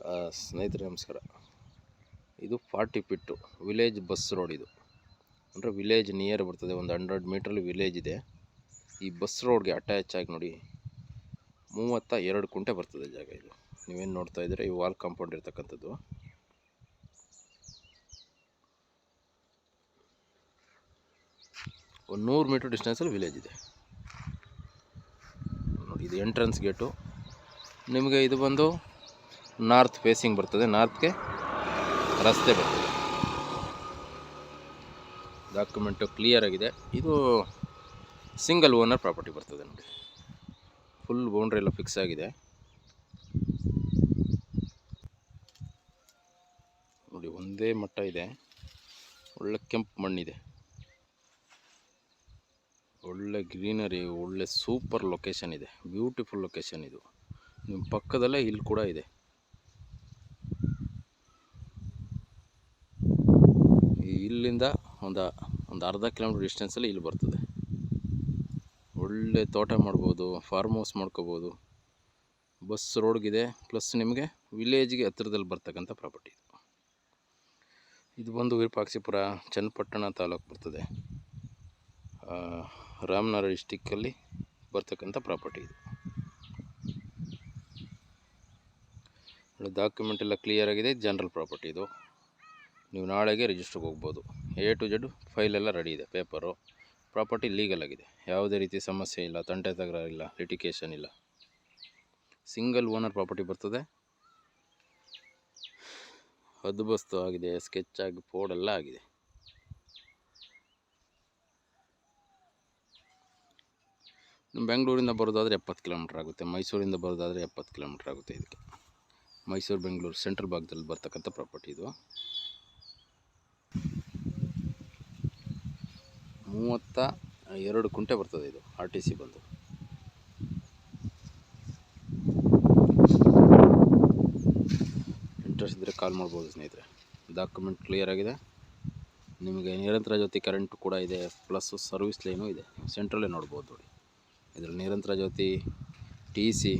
ಸ್ನೇಹಿತರೆ ನಮಸ್ಕಾರ. ಇದು 40 ಫೀಟು ವಿಲೇಜ್ ಬಸ್ ರೋಡ್. ಇದು ಅಂದರೆ ವಿಲೇಜ್ ನಿಯರ್ ಬರ್ತದೆ. ಒಂದು 100 ಮೀಟ್ರಲ್ಲಿ ವಿಲೇಜ್ ಇದೆ. ಈ ಬಸ್ ರೋಡ್ಗೆ ಅಟ್ಯಾಚ್ ಆಗಿ ನೋಡಿ 32 ಕುಂಟೆ ಬರ್ತದೆ ಜಾಗ. ಇದು ನೀವೇನು ನೋಡ್ತಾ ಇದ್ದೀರಾ, ಈ ವಾಲ್ ಕಾಂಪೌಂಡ್ ಇರ್ತಕ್ಕಂಥದ್ದು. ಒಂದು 100 ಮೀಟರ್ ಡಿಸ್ಟೆನ್ಸಲ್ಲಿ ವಿಲೇಜ್ ಇದೆ ನೋಡಿ. ಇದು ಎಂಟ್ರೆನ್ಸ್ ಗೇಟು. ನಿಮಗೆ ಇದು ಬಂದು ನಾರ್ತ್ ಫೇಸಿಂಗ್ ಬರ್ತದೆ. ನಾರ್ತ್ಗೆ ರಸ್ತೆ ಬರ್ತದೆ. ಡಾಕ್ಯುಮೆಂಟು ಕ್ಲಿಯರ್ ಆಗಿದೆ. ಇದು ಸಿಂಗಲ್ ಓನರ್ ಪ್ರಾಪರ್ಟಿ ಬರ್ತದೆ ನೋಡಿ. ಫುಲ್ ಬೌಂಡ್ರಿ ಎಲ್ಲ ಫಿಕ್ಸ್ ಆಗಿದೆ ನೋಡಿ. ಒಂದೇ ಮಟ್ಟ ಇದೆ. ಒಳ್ಳೆ ಕೆಂಪು ಮಣ್ಣಿದೆ, ಒಳ್ಳೆ ಗ್ರೀನರಿ, ಒಳ್ಳೆ ಸೂಪರ್ ಲೊಕೇಶನ್ ಇದೆ. ಬ್ಯೂಟಿಫುಲ್ ಲೊಕೇಶನ್ ಇದು. ನಿಮ್ಮ ಪಕ್ಕದಲ್ಲೇ ಹಿಲ್ ಕೂಡ ಇದೆ. ಇಲ್ಲಿಂದ ಒಂದು ಅರ್ಧ ಕಿಲೋಮೀಟರ್ ಡಿಸ್ಟೆನ್ಸಲ್ಲಿ ಇಲ್ಲಿ ಬರ್ತದೆ. ಒಳ್ಳೆ ತೋಟ ಮಾಡ್ಬೋದು, ಫಾರ್ಮ್ ಹೌಸ್ ಮಾಡ್ಕೋಬೋದು. ಬಸ್ ರೋಡ್ಗಿದೆ, ಪ್ಲಸ್ ನಿಮಗೆ ವಿಲೇಜ್ಗೆ ಹತ್ತಿರದಲ್ಲಿ ಬರ್ತಕ್ಕಂಥ ಪ್ರಾಪರ್ಟಿ ಇದು. ಇದು ಬಂದು ವಿರೂಪಾಕ್ಷಿಪುರ ಚನ್ನಪಟ್ಟಣ ತಾಲೂಕು ಬರ್ತದೆ. ರಾಮನಗರ ಡಿಸ್ಟಿಕ್ಕಲ್ಲಿ ಬರ್ತಕ್ಕಂಥ ಪ್ರಾಪರ್ಟಿ ಇದು. ಡಾಕ್ಯುಮೆಂಟ್ ಎಲ್ಲ ಕ್ಲಿಯರ್ ಆಗಿದೆ. ಜನರಲ್ ಪ್ರಾಪರ್ಟಿ ಇದು. ನೀವು ನಾಳೆಗೆ ರಿಜಿಸ್ಟ್ರಿಗೆ ಹೋಗ್ಬೋದು. A to Z ಫೈಲ್ ಎಲ್ಲ ರೆಡಿ ಇದೆ. ಪೇಪರು, ಪ್ರಾಪರ್ಟಿ ಲೀಗಲ್ ಆಗಿದೆ. ಯಾವುದೇ ರೀತಿ ಸಮಸ್ಯೆ ಇಲ್ಲ, ತಂಟೆ ತಕರಾರಿಲ್ಲ, ಲಿಟಿಗೇಷನ್ ಇಲ್ಲ. ಸಿಂಗಲ್ ಓನರ್ ಪ್ರಾಪರ್ಟಿ ಬರ್ತದೆ. ಹದ್ದುಬಸ್ತು ಆಗಿದೆ, ಸ್ಕೆಚ್ ಆಗಿ ಫೋರ್ಡ್ ಎಲ್ಲ ಆಗಿದೆ. ನಿಮ್ಮ ಬೆಂಗಳೂರಿಂದ ಬರೋದಾದರೆ 70 ಕಿಲೋಮೀಟ್ರ್ ಆಗುತ್ತೆ. ಮೈಸೂರಿಂದ ಬರೋದಾದರೆ 70 ಕಿಲೋಮೀಟ್ರ್ ಆಗುತ್ತೆ. ಇದಕ್ಕೆ ಮೈಸೂರು ಬೆಂಗಳೂರು ಸೆಂಟ್ರಲ್ ಭಾಗದಲ್ಲಿ ಬರ್ತಕ್ಕಂಥ ಪ್ರಾಪರ್ಟಿ ಇದು. 32 ಕುಂಟೆ ಬರ್ತದೆ. ಇದು RTC ಬಂದು. ಇಂಟ್ರೆಸ್ಟ್ ಇದ್ದರೆ ಕಾಲ್ ಮಾಡ್ಬೋದು ಸ್ನೇಹಿತರೆ. ಡಾಕ್ಯುಮೆಂಟ್ ಕ್ಲಿಯರ್ ಆಗಿದೆ. ನಿಮಗೆ ನಿರಂತರ ಜ್ಯೋತಿ ಕರೆಂಟ್ ಕೂಡ ಇದೆ, ಪ್ಲಸ್ ಸರ್ವಿಸ್ ಲೈನು ಇದೆ. ಸೆಂಟ್ರಲ್ಲೇ ನೋಡ್ಬೋದು ನೋಡಿ. ಇದರಲ್ಲಿ ನಿರಂತರ ಜ್ಯೋತಿ, TC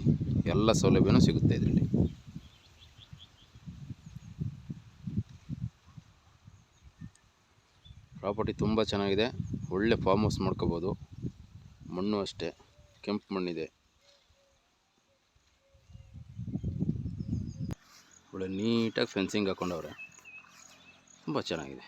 ಎಲ್ಲ ಸೌಲಭ್ಯನೂ ಸಿಗುತ್ತೆ ಇದರಲ್ಲಿ. ಪ್ರಾಪರ್ಟಿ ತುಂಬ ಚೆನ್ನಾಗಿದೆ. ಒಳ್ಳೆ ಫಾರ್ಮ್ ಹೌಸ್ ಮಾಡ್ಕೋಬೋದು. ಮಣ್ಣು ಅಷ್ಟೇ ಕೆಂಪು ಮಣ್ಣಿದೆ. ಒಳ್ಳೆ ನೀಟಾಗಿ ಫೆನ್ಸಿಂಗ್ ಹಾಕೊಂಡವ್ರೆ. ತುಂಬ ಚೆನ್ನಾಗಿದೆ.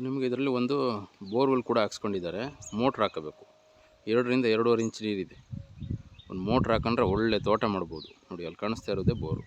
ನಿಮಗೆ ಇದರಲ್ಲಿ ಒಂದು ಬೋರ್ವೆಲ್ ಕೂಡ ಹಾಕ್ಸ್ಕೊಂಡಿದ್ದಾರೆ. ಮೋಟ್ರ್ ಹಾಕಬೇಕು. 2 ರಿಂದ 2.5 ಇಂಚ್ ನೀರಿದೆ. ಒಂದು ಮೋಟ್ರ್ ಹಾಕೊಂಡ್ರೆ ಒಳ್ಳೆ ತೋಟ ಮಾಡ್ಬೋದು ನೋಡಿ. ಅಲ್ಲಿ ಕಾಣಿಸ್ತಾ ಇರೋದೇ ಬೋರು.